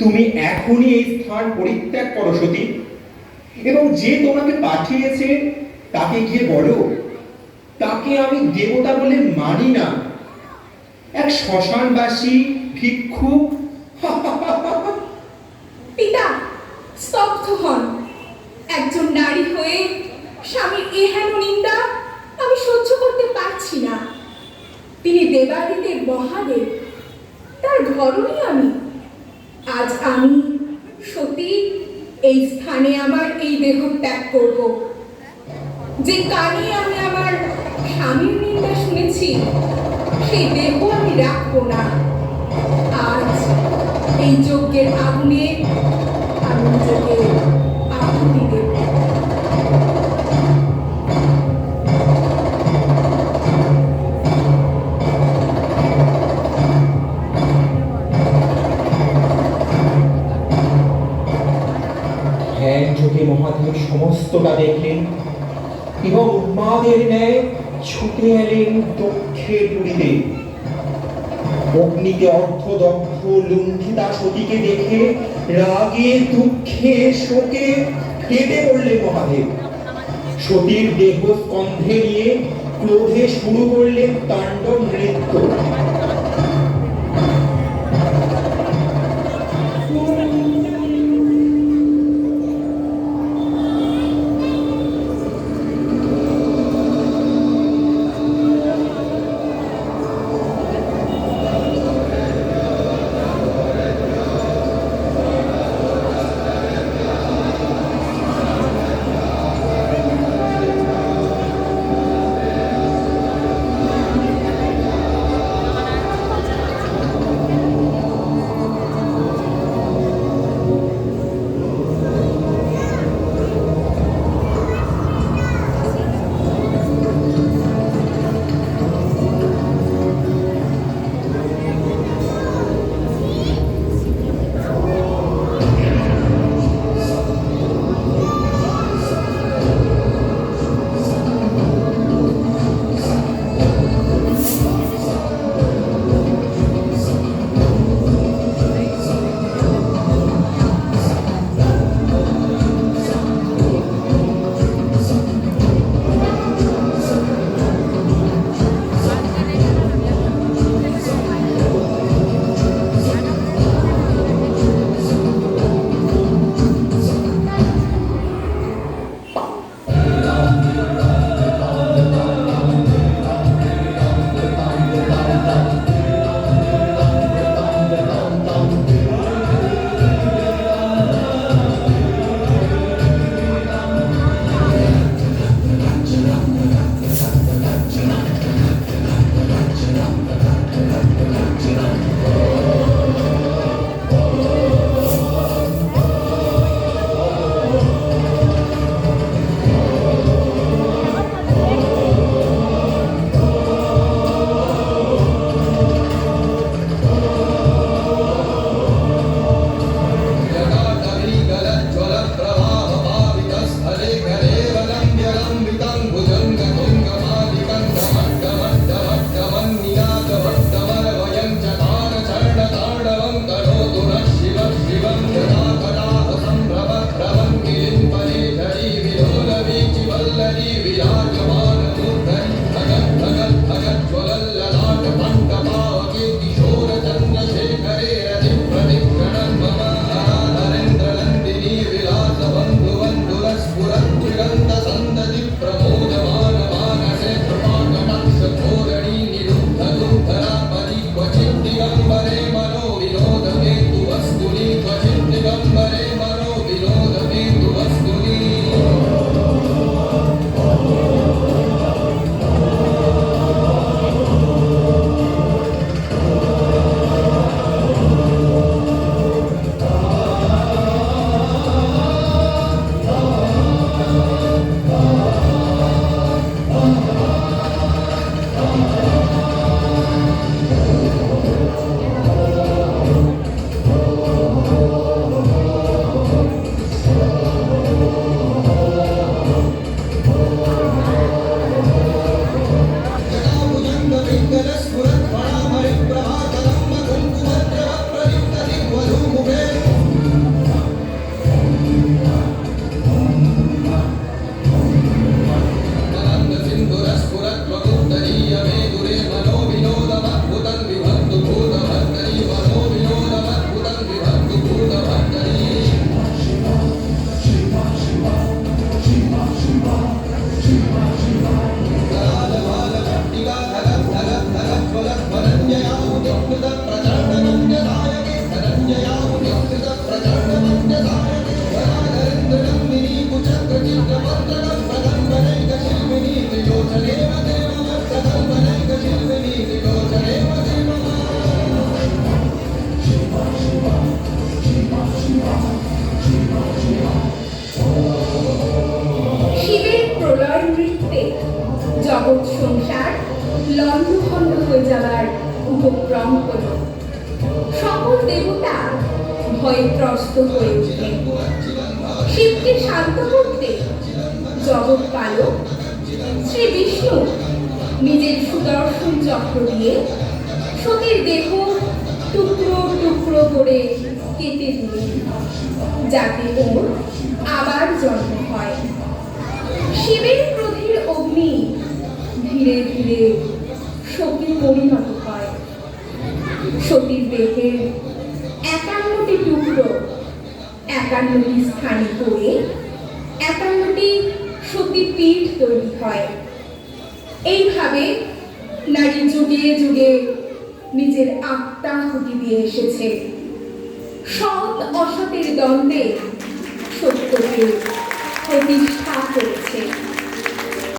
তুমি এখনই এই স্থান পরিত্যাগ করো সতী, এবং যে তোমাকে পাঠিয়েছে তাকে গিয়ে বলো তাকে আমি দেবতা বলে মানি না, এক শ্মশানবাসী ভিক্ষুক। পিতা স্তব্ধ হন। একজন নারী হয়ে স্বামীর এহেন নিন্দা আমি সহ্য করতে পারছি না। তিনি দেবাদিদেব মহাদেব, তার ঘরণী আমি। আজ আমি সতী এই স্থানে আমার এই দেহ ত্যাগ করব। যে কানে আমি আমার স্বামীর নিন্দা শুনেছি সেই দেহ আমি রাখবো না। আজ এই যজ্ঞের আগুনে আমি নিজেকে আহুতি দেব। ধ্যান যোগে মহাদেব সমস্তটা দেখলেন এবং উন্মাদের ন্যায় ছুটে এলেন দক্ষের পুরীতে। অগ্নিতে অর্ধদগ্ধ লুণ্ঠিতা সতীকে দেখে রাগে দুঃখে শোকে ফেটে পড়লেন মহাদেব। সতীর দেহ স্কন্ধে নিয়ে ক্রোধে শুরু করলেন তাণ্ডব নৃত্য। দেবতা ভয়ে ত্রস্ত হয়ে ওঠেন। শিবকে শান্ত করতে জগৎ পালক শ্রী বিষ্ণু নিজের সুদর্শন চক্র দিয়ে সতীর দেহ টুকরো টুকরো করে কেটে দিলেন, যাতে ওর আবার জন্ম হয়। শিবের ক্রোধের অগ্নি ধীরে ধীরে সতী পরিণত হয়। সতীর দেহের 51টি টুকরো 51টি স্থানে পড়ে 51টি সতীপীঠ তৈরি হয়। এইভাবে নারী যুগে যুগে নিজের আত্মাহুতি দিয়ে এসেছে, সৎ অসতের দ্বন্দ্বে সত্যকে প্রতিষ্ঠা করেছে।